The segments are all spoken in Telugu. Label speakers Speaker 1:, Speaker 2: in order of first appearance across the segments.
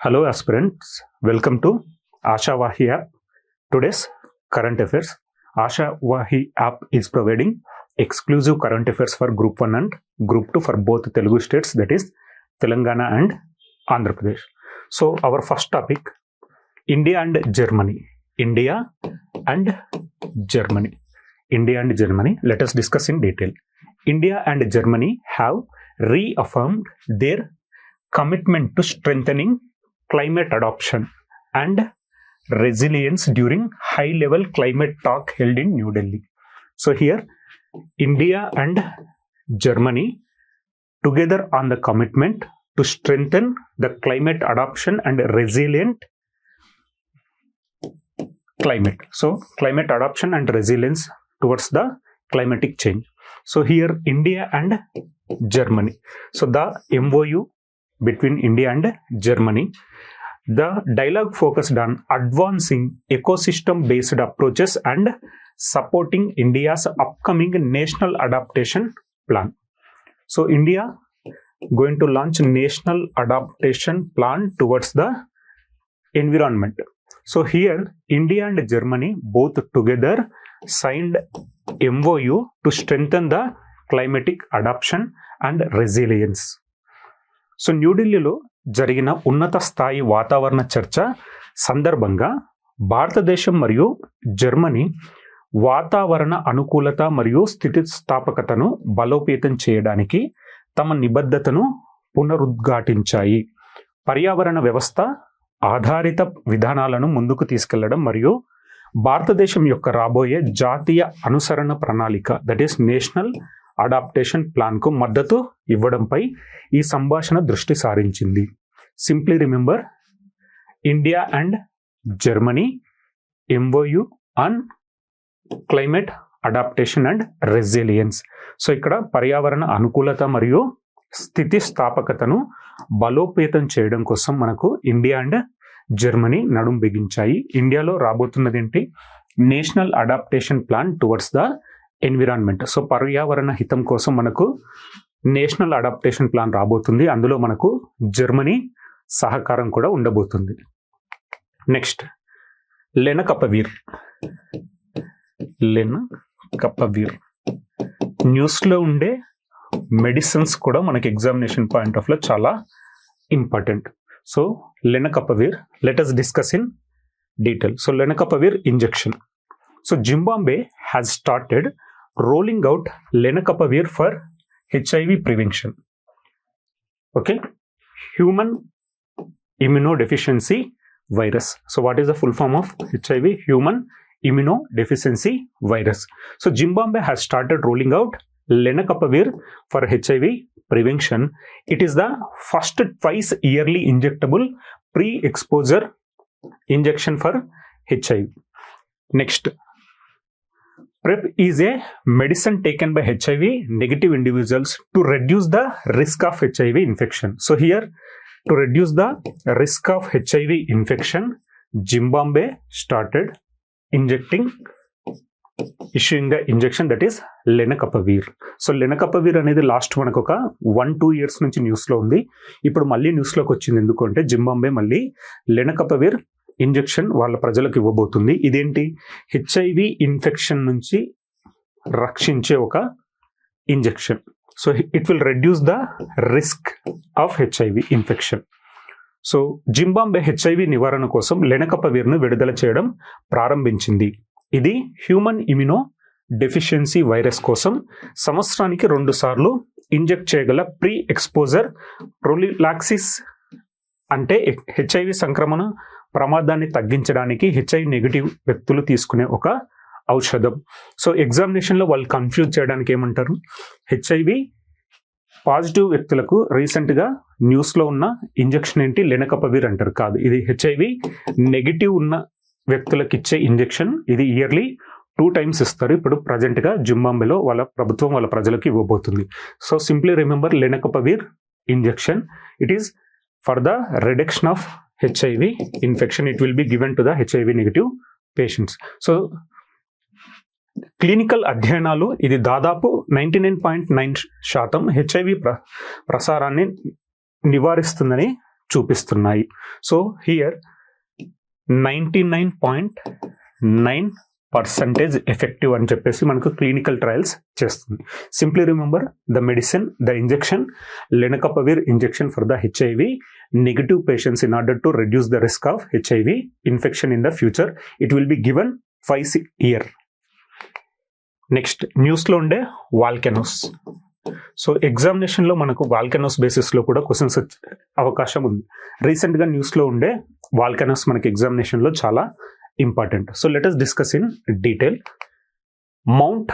Speaker 1: Hello aspirants, welcome to Ashavahi app. Today's current affairs. Ashavahi app is providing exclusive current affairs for Group 1 and Group 2 for both Telugu states, that is Telangana and Andhra Pradesh. So our first topic, India and Germany. India and Germany. India and Germany. Let us discuss in detail. India and Germany have reaffirmed their commitment to strengthening climate adoption and resilience during high-level climate talk held in New Delhi. So here, India and Germany together on the commitment to strengthen the climate adoption and resilient climate. So climate adoption and resilience towards the climatic change. So here, India and Germany. So the MOU between India and Germany, the dialogue focused on advancing ecosystem-based approaches and supporting India's upcoming national adaptation plan. So India going to launch national adaptation plan towards the environment. So here, India and Germany both together signed MOU to strengthen the climatic adaptation and resilience. So న్యూఢిల్లీలో జరిగిన ఉన్నత స్థాయి వాతావరణ చర్చ సందర్భంగా భారతదేశం మరియు జర్మనీ వాతావరణ అనుకూలత మరియు స్థితిస్థాపకతను బలోపేతం చేయడానికి తమ నిబద్ధతను పునరుద్ఘాటించాయి. పర్యావరణ వ్యవస్థ ఆధారిత విధానాలను ముందుకు తీసుకెళ్లడం మరియు భారతదేశం యొక్క రాబోయే జాతీయ అనుసరణ ప్రణాళిక, దట్ ఈస్ నేషనల్ అడాప్టేషన్ ప్లాన్కు మద్దతు ఇవ్వడంపై ఈ సంభాషణ దృష్టి సారించింది. Simply remember, India and Germany MOU on climate adaptation and resilience. So ఇక్కడ పర్యావరణ అనుకూలత మరియు స్థితిస్థాపకతను బలోపేతం చేయడం కోసం మనకు ఇండియా అండ్ జర్మనీ నడుం బిగించాయి. ఇండియాలో రాబోతున్నది ఏంటి? National adaptation plan towards the environment. So పర్యావరణ హితం కోసం మనకు నేషనల్ అడాప్టేషన్ ప్లాన్ రాబోతుంది. అందులో మనకు జర్మనీ సహకారం కూడా ఉండబోతుంది. నెక్స్ట్, లెనకపవీర్. లెనకపవీర్ న్యూస్లో ఉండే మెడిసిన్స్ కూడా మనకి ఎగ్జామినేషన్ పాయింట్ ఆఫ్ లో చాలా important. So lenacapavir, let us discuss in detail. So lenacapavir injection. So Zimbabwe has started rolling out lenacapavir for HIV prevention. Okay, human immunodeficiency virus. So what is the full form of HIV? Human immunodeficiency virus. So Zimbabwe has started rolling out lenacapavir for HIV prevention. It is the first twice yearly injectable pre-exposure injection for HIV. Next, PrEP is a medicine taken by HIV negative individuals to reduce the risk of HIV infection. So here, to reduce the risk of HIV infection, Zimbabwe started issuing the injection, that is lenacapavir. So lenacapavir అనేది లాస్ట్ మనకు ఒక 1-2 years నుంచి న్యూస్లో ఉంది. ఇప్పుడు మళ్ళీ న్యూస్లోకి వచ్చింది. ఎందుకంటే జింబాబ్వే మళ్ళీ లెనకపవీర్ ఇంజెక్షన్ వాళ్ళ ప్రజలకు ఇవ్వబోతుంది. ఇదేంటి? HIV ఇన్ఫెక్షన్ నుంచి రక్షించే ఒక injection. So it will reduce the risk of HIV infection. So Zimbabwe HIV నివారణ కోసం లెనకపవీర్ను విడుదల చేయడం ప్రారంభించింది. ఇది హ్యూమన్ ఇమ్యూనో డెఫిషియన్సీ వైరస్ కోసం సంవత్సరానికి 2 సార్లు ఇంజెక్ట్ చేయగల ప్రీ ఎక్స్పోజర్ ప్రొలిలాక్సిస్, అంటే HIV సంక్రమణ ప్రమాదాన్ని తగ్గించడానికి HIV నెగిటివ్ వ్యక్తులు తీసుకునే ఒక ఔషధం. సో ఎగ్జామినేషన్లో వాళ్ళు కన్ఫ్యూజ్ చేయడానికి ఏమంటారు? HIV పాజిటివ్ వ్యక్తులకు రీసెంట్గా న్యూస్లో ఉన్న ఇంజెక్షన్ ఏంటి? లెనకపవీర్ అంటారు. కాదు, ఇది HIV నెగిటివ్ ఉన్న వ్యక్తులకు ఇచ్చే ఇంజెక్షన్. ఇది ఇయర్లీ 2 times ఇస్తారు. ఇప్పుడు ప్రజెంట్గా జింబాబ్వేలో వాళ్ళ ప్రభుత్వం వాళ్ళ ప్రజలకు ఇవ్వబోతుంది. So simply remember, lenacapavir injection, it is for the reduction of HIV infection. It will be given to the HIV negative patients. So clinical అధ్యయనాలు ఇది దాదాపు 99.9% HIV ప్రసారాన్ని నివారిస్తుందని చూపిస్తున్నాయి. సో హియర్ 99.9% ఎఫెక్టివ్ అని చెప్పేసి మనకు క్లినికల్ ట్రయల్స్ చేస్తుంది. Simply remember the medicine, the injection, lenacapavir injection for the HIV negative patients in order to reduce the risk of HIV infection in the future. It will be given twice a year. Next న్యూస్లో ఉండే వాల్కెనోస్. సో ఎగ్జామినేషన్లో మనకు వాల్కెనోస్ బేసిస్లో కూడా క్వశ్చన్స్ వచ్చే అవకాశం ఉంది. రీసెంట్గా న్యూస్లో ఉండే వాల్కెనోస్ మనకి ఎగ్జామినేషన్లో చాలా important. So let us discuss in detail. Mount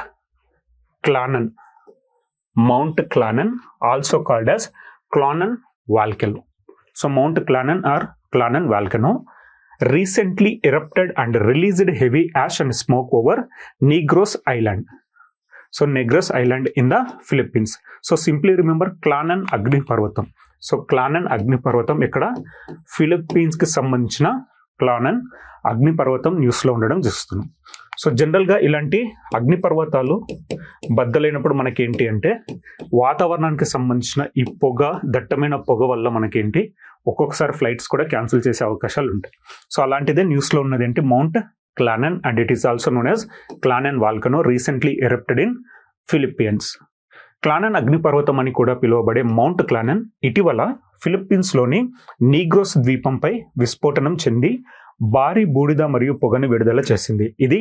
Speaker 1: Kanlaon also called as Kanlaon volcano. So mount Kanlaon or Kanlaon volcano recently erupted and released heavy ash and smoke over Negros Island. So Negros Island in the Philippines. So simply remember Clanan Agni Parvatam. So Clanan Agni Parvatam ikkada Philippines ki sambandhinchina Clanan అగ్ని పర్వతం న్యూస్లో ఉండడం చూస్తున్నాం. సో జనరల్గా ఇలాంటి అగ్ని పర్వతాలు బద్దలైనప్పుడు మనకేంటి అంటే వాతావరణానికి సంబంధించిన ఈ పొగ, దట్టమైన పొగ వల్ల మనకేంటి ఒక్కొక్కసారి ఫ్లైట్స్ కూడా క్యాన్సిల్ చేసే అవకాశాలు ఉంటాయి. సో అలాంటిదే న్యూస్లో ఉన్నది ఏంటి, mount Kanlaon and it is also known as Kanlaon volcano recently erupted in Philippines. Kanlaon అగ్నిపర్వతం అని కూడా పిలువబడే మౌంట్ క్లానన్ ఇటీవల ఫిలిప్పీన్స్లోని నీగ్రోస్ ద్వీపంపై విస్ఫోటనం చెంది భారీ బూడిద మరియు పొగను విడుదల చేసింది. ఇది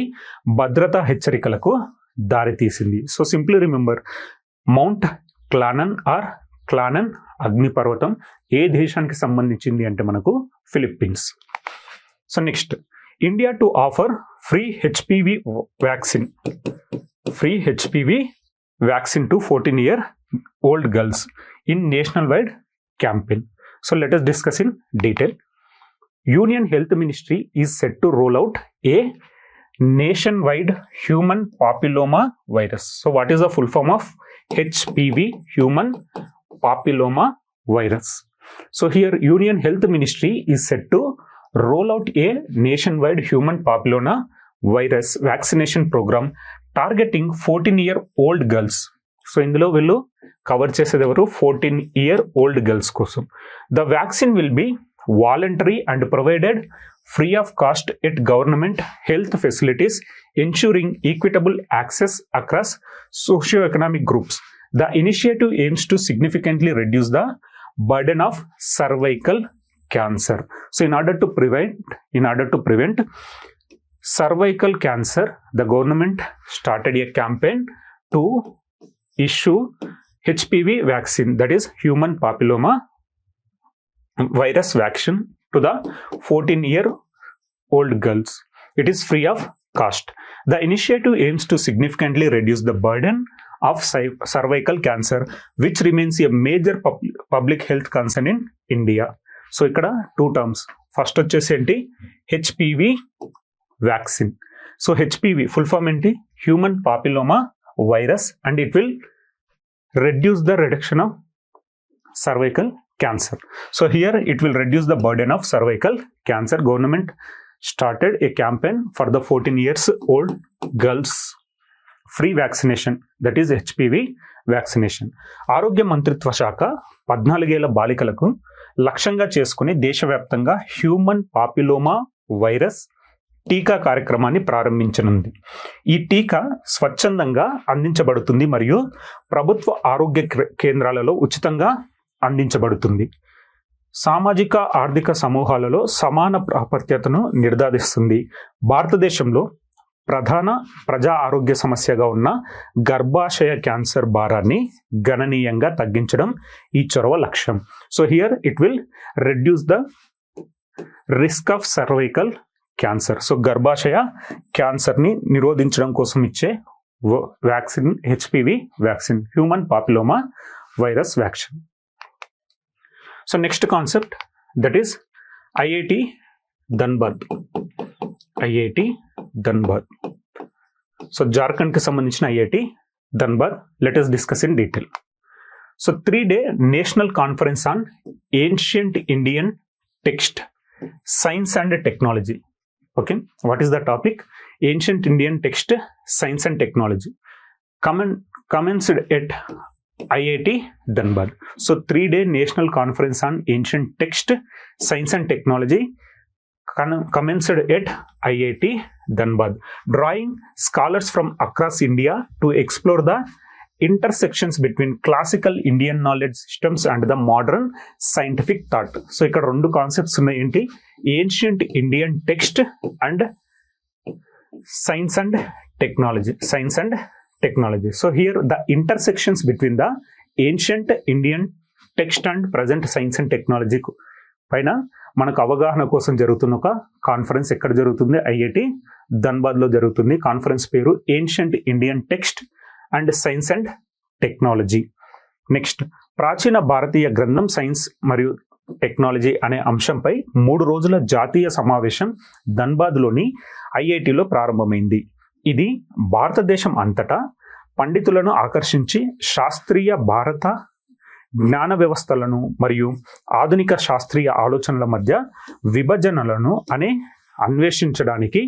Speaker 1: భద్రతా హెచ్చరికలకు దారితీసింది. So simply remember mount Kanlaon or Kanlaon అగ్నిపర్వతం ఏ దేశానికి సంబంధించింది అంటే మనకు Philippines. So next, India to offer free HPV vaccine to 14-year-old girls in nationwide campaign. So let us discuss in detail. Union Health Ministry is set to roll out a nationwide human papilloma virus. So what is the full form of HPV, human papilloma virus? So here Union Health Ministry is set to roll out a nationwide human papilloma virus vaccination program targeting 14-year-old girls. So ఇందులో వీళ్ళు కవర్ చేసేది ఎవరు, 14-year-old గర్ల్స్ కోసం. The vaccine will be voluntary and provided free of cost at government health facilities, ensuring equitable access across socio-economic groups. The initiative aims to significantly reduce the burden of cervical cancer. So in order to prevent cervical cancer, the government started a campaign to issue HPV vaccine, that is human papilloma virus vaccine to the 14-year-old girls. It is free of cost. The initiative aims to significantly reduce the burden of cervical cancer, which remains a major public health concern in India. So ఇక్కడ 2 terms. ఫస్ట్ వచ్చేసి ఏంటి, HPV vaccine. So HPV full form ఏంటి, human papilloma virus, and it will reduce the reduction of cervical cancer. So here it will reduce the burden of cervical cancer. Government started a campaign for the 14-year-old girls free vaccination, that is HPV vaccination. ఆరోగ్య మంత్రిత్వ శాఖ 14 ఏళ్ల బాలికలకు లక్ష్యంగా చేసుకుని దేశవ్యాప్తంగా హ్యూమన్ పాపిలోమా వైరస్ టీకా కార్యక్రమాన్ని ప్రారంభించనుంది. ఈ టీకా స్వచ్ఛందంగా అందించబడుతుంది మరియు ప్రభుత్వ ఆరోగ్య కేంద్రాలలో ఉచితంగా అందించబడుతుంది. సామాజిక ఆర్థిక సమూహాలలో సమాన ప్రాప్యతను నిర్ధారిస్తుంది. భారతదేశంలో ప్రధాన ప్రజా ఆరోగ్య సమస్యగా ఉన్న గర్భాశయ క్యాన్సర్ భారాన్ని గణనీయంగా తగ్గించడం ఈ చొరవ లక్ష్యం. So here it will reduce the risk of cervical cancer. So గర్భాశయ క్యాన్సర్ని నిరోధించడం కోసం ఇచ్చే vaccine HPV vaccine, human papilloma virus vaccine. So next concept, that is IIT Dhanbad. So జార్ఖండ్కి సంబంధించిన IIT Dhanbad. Let us discuss in detail. So 3-day national conference on ancient Indian text, science and technology. Okay, what is the topic? Ancient Indian text, science and technology. Commenced at IIT Dhanbad. So 3-day National Conference on Ancient Text, Science and Technology commenced at IIT Dhanbad, drawing scholars from across India to explore the intersections between classical Indian knowledge systems and the modern scientific thought. So ఇక్కడ రెండు కాన్సెప్ట్స్ ఉన్నాయి ఏంటి, ancient Indian text and science and technology. So here the intersections between the ancient Indian text and present science and technology పైన మనకు అవగాహన కోసం జరుగుతున్న ఒక కాన్ఫరెన్స్. ఎక్కడ జరుగుతుంది, ఐఐటి ధన్బాద్లో జరుగుతుంది. కాన్ఫరెన్స్ పేరు ancient Indian text and science and technology. Next, ప్రాచీన భారతీయ గ్రంథం, సైన్స్ మరియు టెక్నాలజీ అనే అంశంపై 3 రోజుల జాతీయ సమావేశం ధన్బాద్లోని ఐఐటిలో ప్రారంభమైంది. ఇది భారతదేశం అంతటా పండితులను ఆకర్షించి శాస్త్రీయ భారత జ్ఞాన వ్యవస్థలను మరియు ఆధునిక శాస్త్రీయ ఆలోచనల మధ్య విభజనలను అన్వేషించడానికి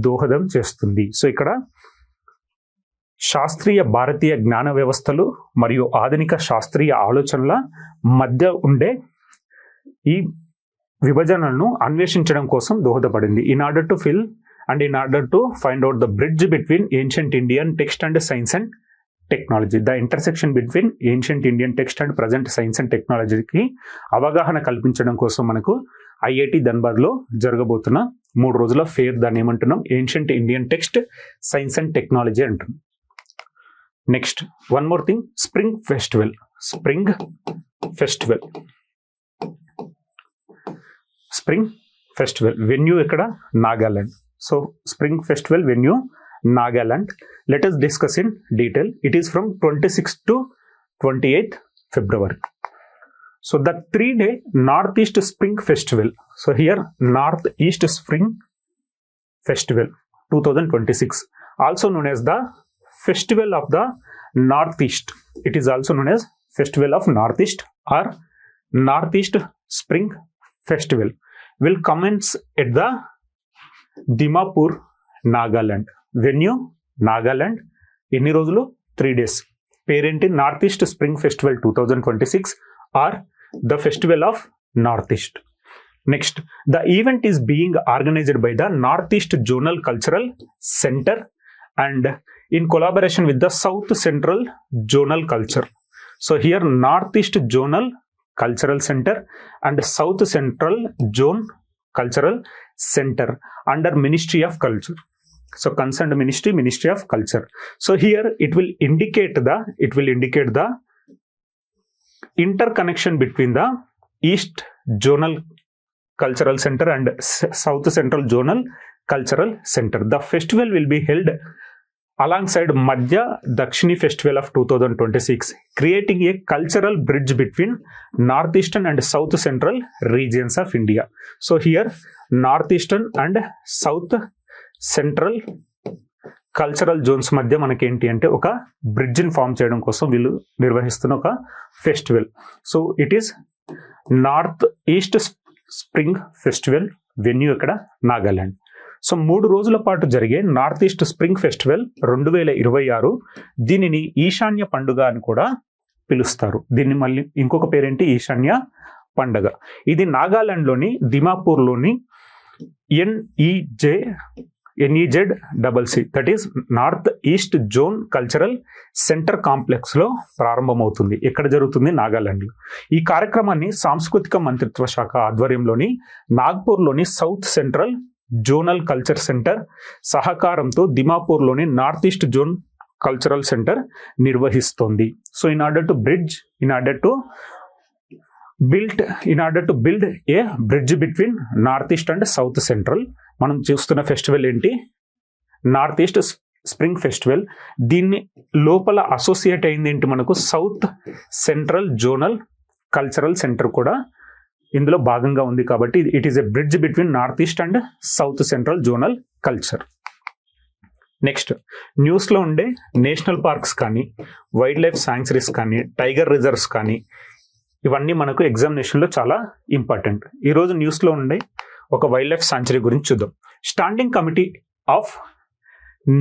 Speaker 1: దోహదం చేస్తుంది. సో ఇక్కడ శాస్త్రీయ భారతీయ జ్ఞాన వ్యవస్థలు మరియు ఆధునిక శాస్త్రీయ ఆలోచనల మధ్య ఉండే ఈ విభజనలను అన్వేషించడం కోసం దోహదపడింది. In order to find out the bridge between ancient Indian text and science and technology, the intersection between ancient Indian text and present science and టెక్నాలజీకి అవగాహన కల్పించడం కోసం మనకు ఐఐటి ధన్బాద్లో జరగబోతున్న 3 రోజుల ఫేర్, దాన్ని ఏమంటున్నాం, ancient Indian text, science and technology అంటున్నాం. Next, one more thing, spring festival venue ఇక్కడ Nagaland. So spring festival venue Nagaland. Let us discuss in detail. It is from 26th to 28th February. So the 3-day Northeast Spring Festival. So here Northeast Spring Festival 2026, also known as the Festival of the Northeast. It is also known as Festival of Northeast or Northeast Spring Festival, will commence at the Dimapur, Nagaland. Venue Nagaland. ఎన్ని రోజులు, 3 days. పేరేంటి, North East Spring Festival 2026 or the festival of North East. Next, the event is being organised by the North East Zonal Cultural Centre and in collaboration with the South central zonal Culture. So here North East Zonal Cultural Centre and south Central Zone cultural Centre under Ministry of Culture. So concerned ministry of culture. So here it will indicate the interconnection between the east zonal cultural center and south central zonal cultural center. The festival will be held alongside Madhya Dakshini festival of 2026, creating a cultural bridge between northeastern and south central regions of India. So here northeastern and south central cultural zones మధ్య మనకేంటి అంటే ఒక బ్రిడ్జ్ని ఫామ్ చేయడం కోసం వీళ్ళు నిర్వహిస్తున్న ఒక festival. So it is north East Spring festival, venue ఇక్కడ నాగాలాండ్. సో 3 రోజుల పాటు జరిగే నార్త్ ఈస్ట్ స్ప్రింగ్ ఫెస్టివల్ 2026, దీనిని ఈశాన్య పండుగ అని కూడా పిలుస్తారు. దీన్ని మళ్ళీ ఇంకొక పేరేంటి, ఈశాన్య పండుగ. ఇది నాగాలాండ్లోని దిమాపూర్లోని NEZCC, that is north east zone cultural centre complex లో ప్రారంభమవుతుంది. ఎక్కడ జరుగుతుంది, నాగాలాండ్లో. ఈ కార్యక్రమాన్ని సాంస్కృతిక మంత్రిత్వ శాఖ ఆధ్వర్యంలోని నాగ్పూర్లోని south central zonal culture centre సహకారంతో దిమాపూర్లోని north east zone cultural centre నిర్వహిస్తోంది. So in order to build a bridge between north east and south central, మనం చూస్తున్న ఫెస్టివల్ ఏంటి, నార్త్ ఈస్ట్ స్ప్రింగ్ ఫెస్టివల్. దీన్ని లోపల అసోసియేట్ అయింది ఏంటి, మనకు south central zonal Cultural centre కూడా ఇందులో భాగంగా ఉంది. కాబట్టి it is a bridge between north east and south central zonal culture. Next, న్యూస్లో ఉండే నేషనల్ పార్క్స్ కానీ, వైల్డ్ లైఫ్ శాంక్చురీస్ కానీ, టైగర్ రిజర్వ్స్ కానీ, ఇవన్నీ మనకు ఎగ్జామినేషన్లో చాలా ఇంపార్టెంట్. ఈరోజు న్యూస్లో ఉండే ఒక వైల్డ్ లైఫ్ శాంక్చురీ గురించి చూద్దాం. Standing committee of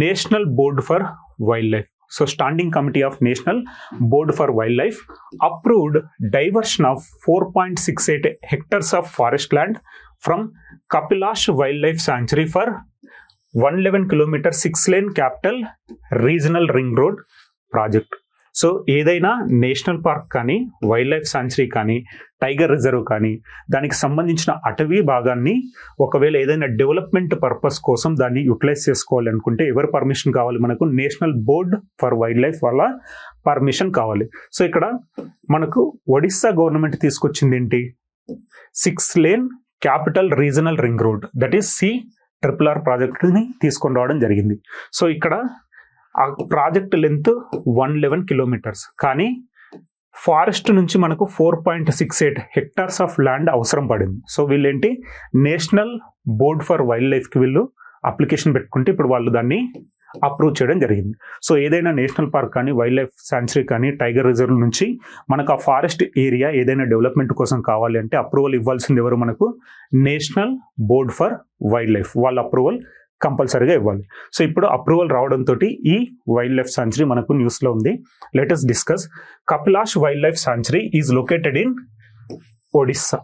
Speaker 1: national board for wild life. So Standing Committee of National Board for Wildlife approved diversion of 4.68 hectares of forest land from Kapilash Wildlife Sanctuary for 111 kilometer 6-lane capital regional ring road project. So ఏదైనా నేషనల్ పార్క్ కానీ వైల్డ్ లైఫ్ సాంచురీ కానీ టైగర్ రిజర్వ్ కానీ దానికి సంబంధించిన అటవీ భాగాన్ని ఒకవేళ ఏదైనా డెవలప్మెంట్ పర్పస్ కోసం దాన్ని యూటిలైజ్ చేసుకోవాలి అనుకుంటే ఎవరు పర్మిషన్ కావాలి? మనకు national board for wild life వాళ్ళ పర్మిషన్ కావాలి. సో ఇక్కడ మనకు ఒడిస్సా గవర్నమెంట్ తీసుకొచ్చింది ఏంటి? 6-lane capital regional ring road, that is CRR ప్రాజెక్ట్ని తీసుకొని రావడం జరిగింది. సో ఇక్కడ ఆ ప్రాజెక్ట్ లెంత్ 111 కిలోమీటర్స్, కానీ ఫారెస్ట్ నుంచి మనకు 4.68 హెక్టార్స్ ఆఫ్ ల్యాండ్ అవసరం పడింది. సో వీళ్ళేంటి, నేషనల్ బోర్డ్ ఫర్ వైల్డ్ లైఫ్కి వీళ్ళు అప్లికేషన్ పెట్టుకుంటే ఇప్పుడు వాళ్ళు దాన్ని అప్రూవ్ చేయడం జరిగింది. సో ఏదైనా నేషనల్ పార్క్ కానీ వైల్డ్ లైఫ్ సాంచురీ కానీ టైగర్ రిజర్వ్ నుంచి మనకు ఆ ఫారెస్ట్ ఏరియా ఏదైనా డెవలప్మెంట్ కోసం కావాలి అంటే అప్రూవల్ ఇవ్వాల్సింది ఎవరు? మనకు national board for wild life. వాళ్ళ అప్రూవల్ కంపల్సరీగా ఇవ్వాలి. సో ఇప్పుడు అప్రూవల్ రావడంతో ఈ వైల్డ్ లైఫ్ సాంచురీ మనకు న్యూస్లో ఉంది. Let us discuss. Kapilash wildlife sanctuary is located in Odisha.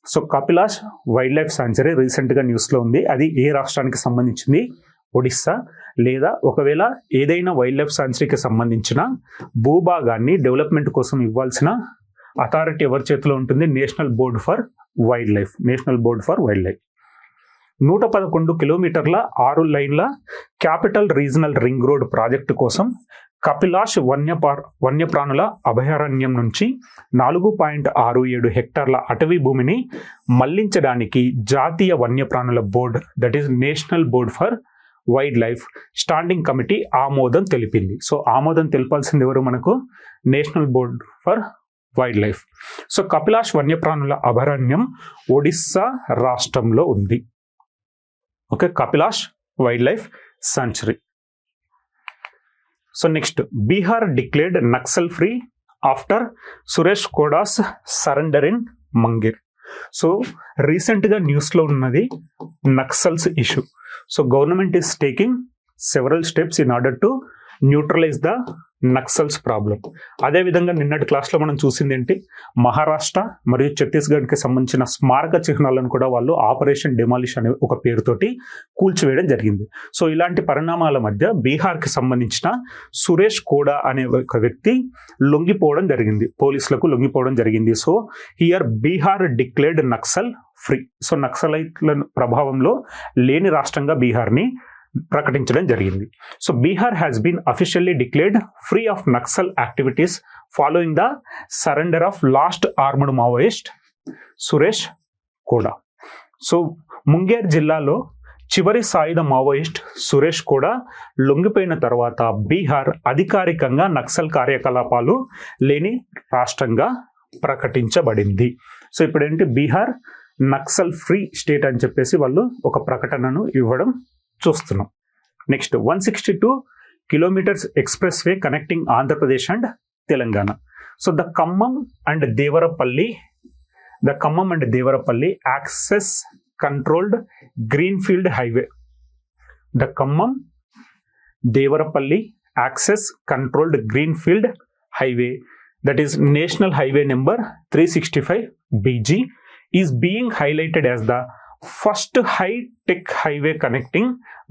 Speaker 1: So Kapilash wildlife sanctuary రీసెంట్గా న్యూస్లో ఉంది. అది ఏ రాష్ట్రానికి సంబంధించింది? ఒడిస్సా. లేదా ఒకవేళ ఏదైనా వైల్డ్ లైఫ్ సాంచురీకి సంబంధించిన భూభాగాన్ని డెవలప్మెంట్ కోసం ఇవ్వాల్సిన అథారిటీ ఎవరి చేతిలో ఉంటుంది? National board for wild life. National board for wild life 111 కిలోమీటర్ల 6 లైన్ల capital regional ring road project కోసం కపిలాష్ వన్యప్రాణుల అభయారణ్యం నుంచి 4.67 హెక్టార్ల అటవీ భూమిని మళ్లించడానికి జాతీయ వన్యప్రాణుల బోర్డు, that is national board for wildlife standing committee ఆమోదం తెలిపింది. సో ఆమోదం తెలపాల్సింది ఎవరు? మనకు national board for wildlife. So Kapilash వన్యప్రాణుల అభయారణ్యం ఒడిస్సా రాష్ట్రంలో ఉంది. Okay, Kapilash wildlife sanctuary. So next, Bihar declared Naxal free after Suresh Koda surrender in Munger. So రీసెంట్గా న్యూస్లో ఉన్నది Naxals issue. So government is taking several steps in order to neutralise the Naxals problem. అదేవిధంగా నిన్నటి క్లాస్లో మనం చూసింది ఏంటి? మహారాష్ట్ర మరియు ఛత్తీస్గఢ్కి సంబంధించిన స్మారక చిహ్నాలను కూడా వాళ్ళు ఆపరేషన్ డెమాలిష్ అనే ఒక పేరుతోటి కూల్చివేయడం జరిగింది. సో ఇలాంటి పరిణామాల మధ్య బీహార్కి సంబంధించిన సురేష్ కోడా అనే ఒక వ్యక్తి లొంగిపోవడం జరిగింది, పోలీసులకు లొంగిపోవడం జరిగింది. So here Bihar declared Naxal free. So నక్సలైట్ల ప్రభావంలో లేని రాష్ట్రంగా బీహార్ని ప్రకటించడం జరిగింది. So Bihar has been officially declared free of Naxal activities following the surrender of last armed Maoist Suresh Koda. So Munger జిల్లాలో చివరి సాయుధ మావోయిస్ట్ సురేష్ కోడా లొంగిపోయిన తర్వాత బీహార్ అధికారికంగా నక్సల్ కార్యకలాపాలు లేని రాష్ట్రంగా ప్రకటించబడింది. సో ఇప్పుడేంటి, బీహార్ నక్సల్ ఫ్రీ స్టేట్ అని చెప్పేసి వాళ్ళు ఒక ప్రకటనను ఇవ్వడం చూస్తున్నాం. Next, 162 kilometres express way connecting Andhra Pradesh and Telangana. So the Khammam and Devarapalli access controlled greenfield highway. The Khammam Devarapalli access controlled greenfield highway, that is National Highway number 365 BG, is being highlighted as the first high-tech highway connecting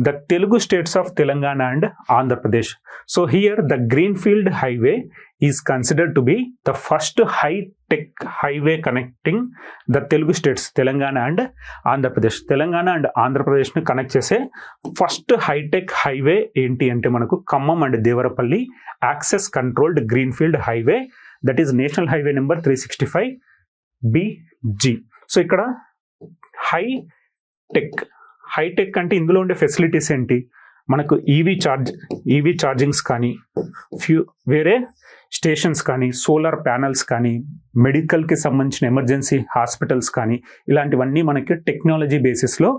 Speaker 1: the Telugu states of Telangana and Andhra Pradesh. So here the Greenfield Highway is considered to be the first high-tech highway connecting the Telugu states, Telangana and Andhra Pradesh. Telangana and Andhra Pradesh ని కనెక్ట్ చేసే ఫస్ట్ హైటెక్ హైవే ఏంటి అంటే మనకు Khammam and Devarapalli access controlled greenfield highway, that is national highway number 365 BG. So ఇక్కడ హైటెక్ అంటే ఇందులో ఉండే ఫెసిలిటీస్ ఏంటి? మనకు ఈవీ ఛార్జింగ్స్ కానీ, వేరే స్టేషన్స్ కానీ, సోలార్ ప్యానల్స్ కానీ, మెడికల్కి సంబంధించిన ఎమర్జెన్సీ హాస్పిటల్స్ కానీ, ఇలాంటివన్నీ మనకి టెక్నాలజీ బేసిస్లో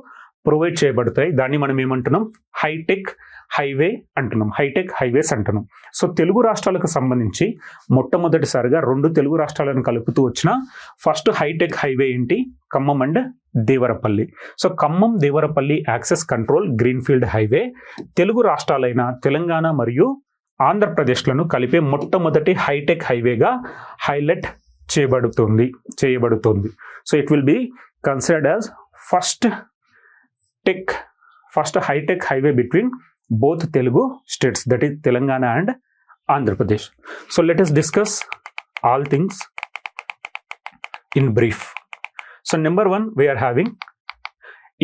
Speaker 1: ప్రొవైడ్ చేయబడతాయి. దాన్ని మనం ఏమంటున్నాం? హైటెక్ హైవే అంటున్నాం, హైటెక్ హైవేస్ అంటున్నాం. సో తెలుగు రాష్ట్రాలకు సంబంధించి మొట్టమొదటిసారిగా 2 తెలుగు రాష్ట్రాలను కలుపుతూ వచ్చిన ఫస్ట్ హైటెక్ హైవే ఏంటి? Khammam and Devarapalli. So Khammam Devarapalli access control greenfield highway Telugu రాష్ట్రాలైన తెలంగాణ మరియు ఆంధ్రప్రదేశ్లను కలిపే మొట్టమొదటి హైటెక్ హైవేగా హైలైట్ చేయబడుతుంది. So it will be considered as first high tech highway between both Telugu states, that is Telangana and Andhra Pradesh. So let us discuss all things in brief. So number 1, we are having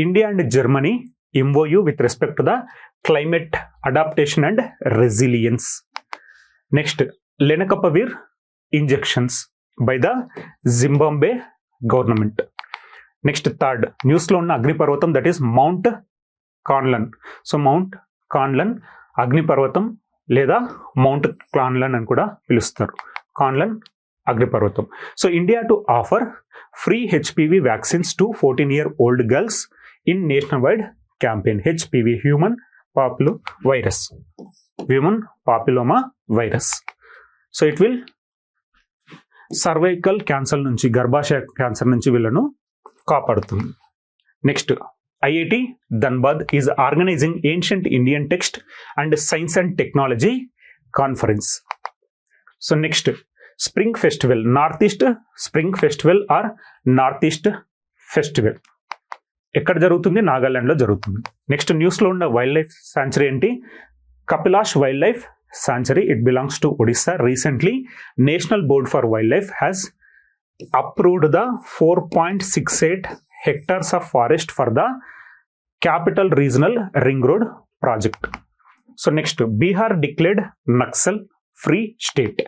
Speaker 1: India and Germany MOU with respect to the climate adaptation and resilience. Next, Lenacapavir injections by the Zimbabwe government. Next, third, news lo unna Agniparvatam, that is Mount Conlan. So Mount Conlan Agniparvatam లేదా మౌంట్ కాన్లన్ అని కూడా పిలుస్తారు. కాన్లన్ అగ్నిపర్వతం. So India to offer free HPV vaccines to 14-year-old girls in national wide campaign. HPV human papilloma virus. So it will cervical cancer నుంచి, గర్భాశయ క్యాన్సర్ నుంచి వీళ్ళను కాపాడుతుంది. Next, IIT Dhanbad is organizing Ancient Indian Text and Science and Technology Conference. So next, Spring Festival, Northeast Spring Festival or Northeast Festival. ఎక్కడ జరుగుతుంది? నాగాలాండ్లో జరుగుతుంది. నెక్స్ట్, న్యూస్లో ఉన్న వైల్డ్ లైఫ్ సాంచురీ ఏంటి? Kapilash wildlife sanctuary. It belongs to Odisha. Recently national board for wildlife has approved the 4.68 hectares of forest for the Capital Regional Ring Road project. So next, Bihar declared Naxal free state.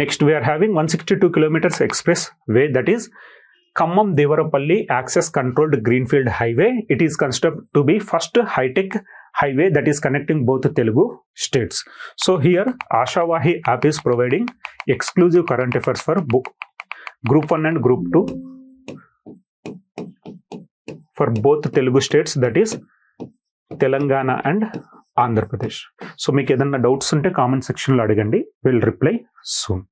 Speaker 1: Next, we are having 162 kilometers express way, that is Khammam Devarapalli access controlled greenfield highway. It is considered to be first high-tech highway that is connecting both Telugu states. So here Ashavahi app is providing exclusive current affairs for Group 1 and Group 2 for both Telugu states, that is Telangana and Andhra Pradesh. So మీకు ఏదైనా డౌట్స్ ఉంటే కామెంట్ సెక్షన్లో అడగండి. Will reply soon.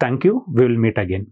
Speaker 1: Thank you. We will meet again.